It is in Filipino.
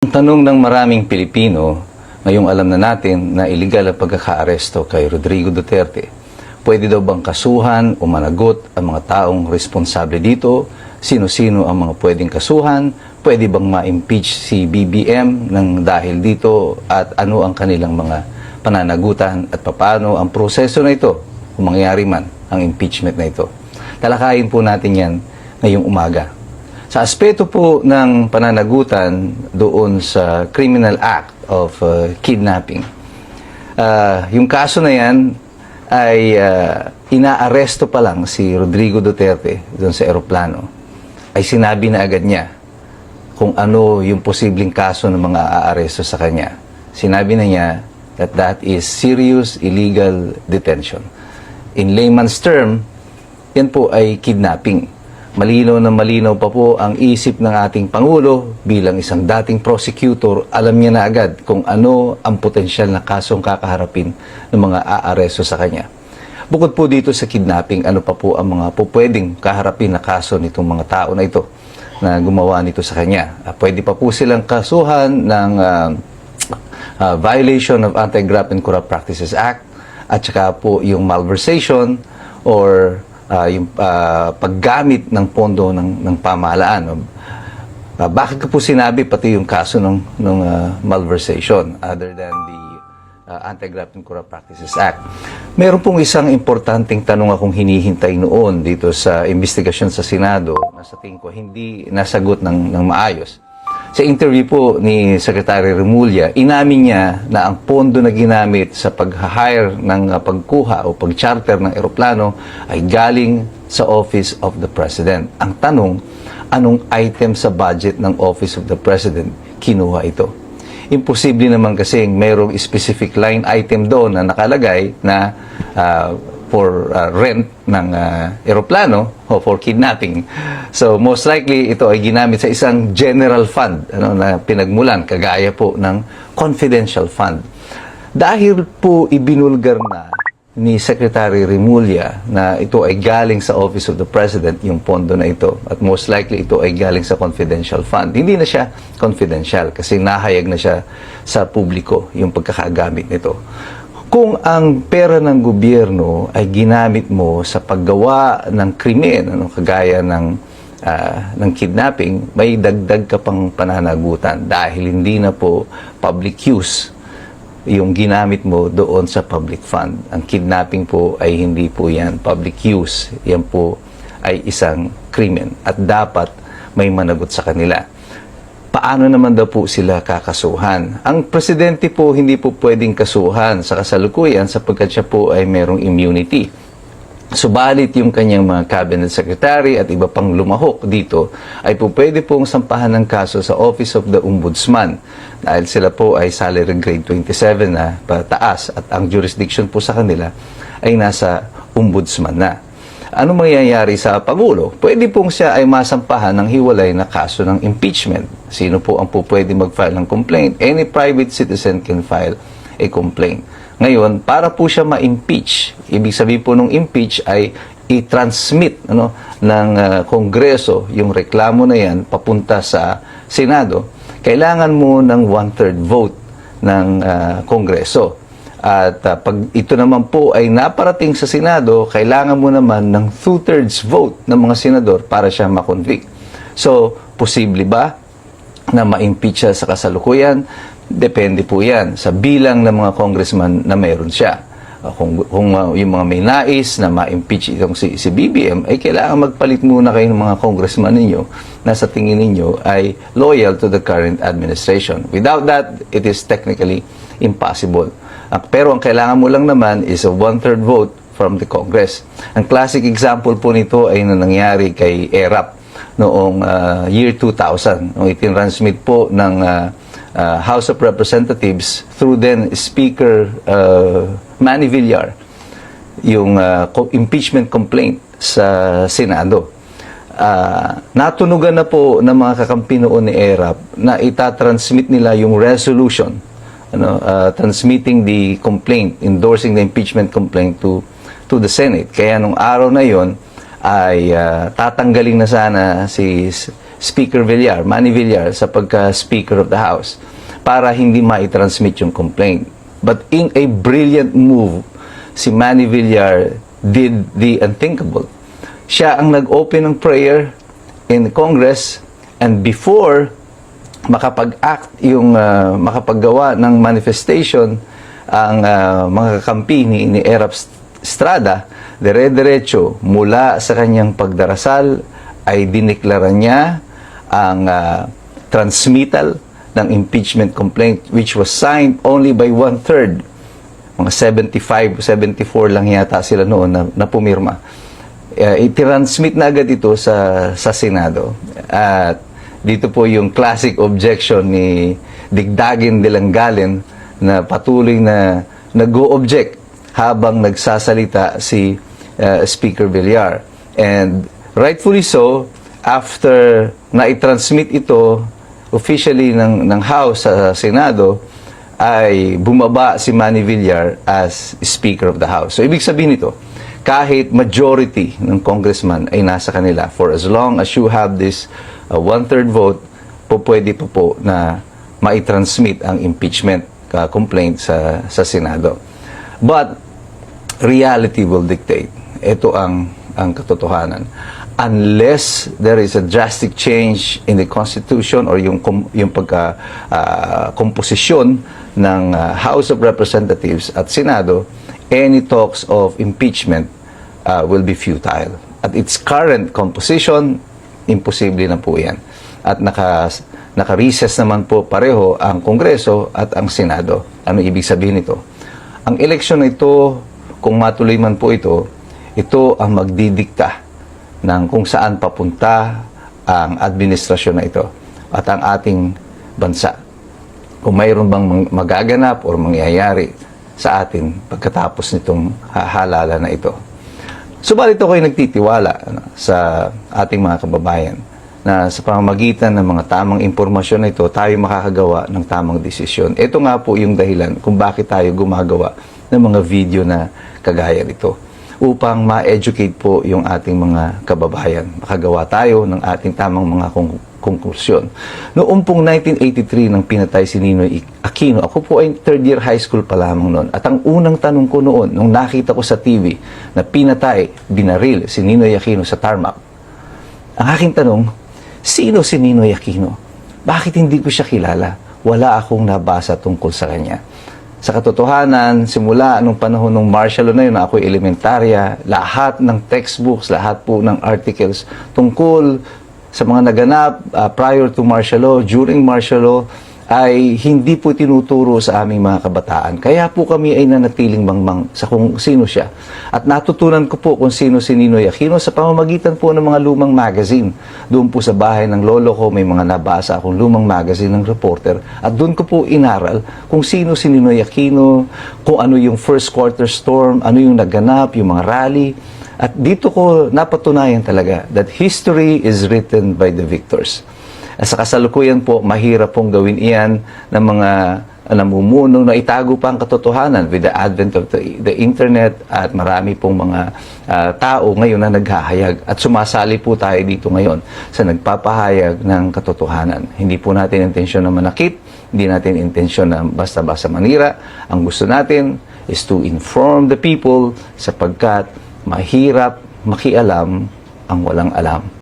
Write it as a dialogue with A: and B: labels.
A: Ang tanong ng maraming Pilipino, ngayong alam na natin na iligal ang pagkakaaresto kay Rodrigo Duterte, pwede daw bang kasuhan o managot ang mga taong responsable dito? Sino-sino ang mga pwedeng kasuhan? Pwede bang ma-impeach si BBM ng dahil dito? At ano ang kanilang mga pananagutan at paano ang proseso na ito kung mangyari man ang impeachment na ito? Talakayin po natin yan ngayong umaga. Sa aspeto po ng pananagutan doon sa Criminal Act of Kidnapping, yung kaso na yan ay inaaresto pa lang si Rodrigo Duterte doon sa eroplano, ay sinabi na agad niya kung ano yung posibleng kaso ng mga aaresto sa kanya. Sinabi na niya that that is serious illegal detention. In layman's term, yan po ay kidnapping. Malinaw na malinaw pa po ang isip ng ating Pangulo bilang isang dating prosecutor. Alam niya na agad kung ano ang potensyal na kasong kakaharapin ng mga aaresto sa kanya. Bukod po dito sa kidnapping, ano pa po ang mga pwedeng kaharapin na kaso nitong mga tao na ito na gumawa nito sa kanya. Pwede pa po silang kasuhan ng violation of Anti-Graft and Corrupt Practices Act at saka po yung malversation or yung paggamit ng pondo ng pamahalaan. Bakit ko po sinabi pati yung kaso ng malversation other than the Anti-Graft and Corrupt Practices Act? Meron pong isang importanteng tanong akong hinihintay noon dito sa investigasyon sa Senado na sa tingin ko hindi nasagot ng maayos. Sa interview po ni Secretary Remulla, inamin niya na ang pondo na ginamit sa pag-hire ng pagkuha o pag-charter ng eroplano ay galing sa Office of the President. Ang tanong, anong item sa budget ng Office of the President kinuha ito? Imposible naman kasi mayroong specific line item doon na nakalagay na for rent ng eroplano o for kidnapping. So most likely ito ay ginamit sa isang general fund na pinagmulan kagaya po ng confidential fund. Dahil po ibinulgar na ni Secretary Remulla na ito ay galing sa Office of the President yung pondo na ito at most likely ito ay galing sa confidential fund. Hindi na siya confidential kasi nahayag na siya sa publiko yung pagkakagamit nito. Kung ang pera ng gobyerno ay ginamit mo sa paggawa ng krimen, kagaya ng kidnapping, may dagdag ka pang pananagutan dahil hindi na po public use yung ginamit mo doon sa public fund. Ang kidnapping po ay hindi po yan public use. Yan po ay isang krimen at dapat may managot sa kanila. Paano naman daw po sila kakasuhan? Ang presidente po hindi po pwedeng kasuhan sa kasalukuyan sapagkat siya po ay merong immunity. Subalit yung kanyang mga cabinet secretary at iba pang lumahok dito ay po pwede pong sampahan ng kaso sa Office of the Ombudsman dahil sila po ay salary grade 27 na pataas at ang jurisdiction po sa kanila ay nasa Ombudsman na. Ano mangyayari sa Pangulo? Pwede pong siya ay masampahan ng hiwalay na kaso ng impeachment. Sino po ang po pwede mag-file ng complaint? Any private citizen can file a complaint. Ngayon, para po siya ma-impeach, ibig sabihin po ng impeach ay i-transmit ng Kongreso yung reklamo na yan papunta sa Senado. Kailangan mo ng 1/3 vote ng Kongreso. At pag ito naman po ay naparating sa Senado, kailangan mo naman ng 2/3 vote ng mga senador para siya ma-convict. So, posible ba na ma-impeach siya sa kasalukuyan? Depende po yan sa bilang ng mga congressman na mayroon siya. Kung yung mga may nais na ma-impeach itong si BBM, ay kailangan magpalit muna kayo ng mga congressman ninyo na sa tingin ninyo ay loyal to the current administration. Without that, it is technically impossible. Pero ang kailangan mo lang naman is a 1/3 vote from the Congress. Ang classic example po nito ay nangyari kay ERAP noong year 2000. Nung itinransmit po ng House of Representatives through then Speaker Manny Villar yung impeachment complaint sa Senado. Natunugan na po ng mga kakampi noon ni ERAP na itatransmit nila yung resolution transmitting the complaint, endorsing the impeachment complaint to the Senate. Kaya nung araw na yon ay tatanggalin na sana si Speaker Villar, Manny Villar, sa pagka-Speaker of the House para hindi ma-transmit yung complaint. But in a brilliant move, si Manny Villar did the unthinkable. Siya ang nag-open ng prayer in Congress, and before makapag-act yung makapaggawa ng manifestation ang mga kakampi ni Erap Estrada, dire-diretso mula sa kanyang pagdarasal ay diniklara niya ang transmittal ng impeachment complaint, which was signed only by 1/3. Mga 75, 74 lang yata sila noon na pumirma. I-transmit na agad ito sa Senado. At dito po yung classic objection ni Digdagin de Langalen na patuloy na nag-o-object habang nagsasalita si Speaker Villar. And rightfully so, after na i-transmit ito officially ng House sa Senado, ay bumaba si Manny Villar as Speaker of the House. So, ibig sabihin nito, kahit majority ng congressman ay nasa kanila, for as long as you have this 1/3 vote, pwede po na mai-transmit ang impeachment complaint sa Senado. But, reality will dictate. Ito ang katotohanan. Unless there is a drastic change in the Constitution or yung komposisyon ng House of Representatives at Senado, any talks of impeachment will be futile. At its current composition, imposible na po yan. At naka-recess naman po pareho ang Kongreso at ang Senado. Ano ibig sabihin nito? Ang eleksyon na ito, kung matuloy man po ito ang magdidikta ng kung saan papunta ang administrasyon na ito at ang ating bansa. Kung mayroon bang magaganap o mangyayari sa atin pagkatapos nitong halalan na ito. Subalit ako ay nagtitiwala sa ating mga kababayan na sa pamamagitan ng mga tamang impormasyon na ito, tayo makakagawa ng tamang desisyon. Ito nga po yung dahilan kung bakit tayo gumagawa ng mga video na kagaya nito, upang ma-educate po yung ating mga kababayan. Makagawa tayo ng ating tamang mga konklusyon. Noong pong 1983 nang pinatay si Ninoy Aquino, ako po ay third year high school pa lamang noon. At ang unang tanong ko noon, nung nakita ko sa TV na pinatay, binaril si Ninoy Aquino sa tarmac, ang aking tanong, sino si Ninoy Aquino? Bakit hindi ko siya kilala? Wala akong nabasa tungkol sa kanya. Sa katotohanan, simula nung panahon ng martial law na yun, na ako'y elementarya, lahat ng textbooks, lahat po ng articles tungkol sa mga naganap prior to martial law, during martial law, ay hindi po tinuturo sa aming mga kabataan. Kaya po kami ay nanatiling mangmang sa kung sino siya. At natutunan ko po kung sino si Ninoy Aquino sa pamamagitan po ng mga lumang magazine. Doon po sa bahay ng lolo ko, may mga nabasa akong lumang magazine ng reporter. At doon ko po inaral kung sino si Ninoy Aquino, kung ano yung first quarter storm, ano yung naganap, yung mga rally. At dito ko napatunayan talaga that history is written by the victors. Sa kasalukuyan po, mahirap pong gawin iyan ng mga namumuno na itago pa ang katotohanan with the advent of the internet, at marami pong mga tao ngayon na naghahayag. At sumasali po tayo dito ngayon sa nagpapahayag ng katotohanan. Hindi po natin intensyon na manakit, hindi natin intensyon na basta-basta manira. Ang gusto natin is to inform the people sapagkat mahirap makialam ang walang alam.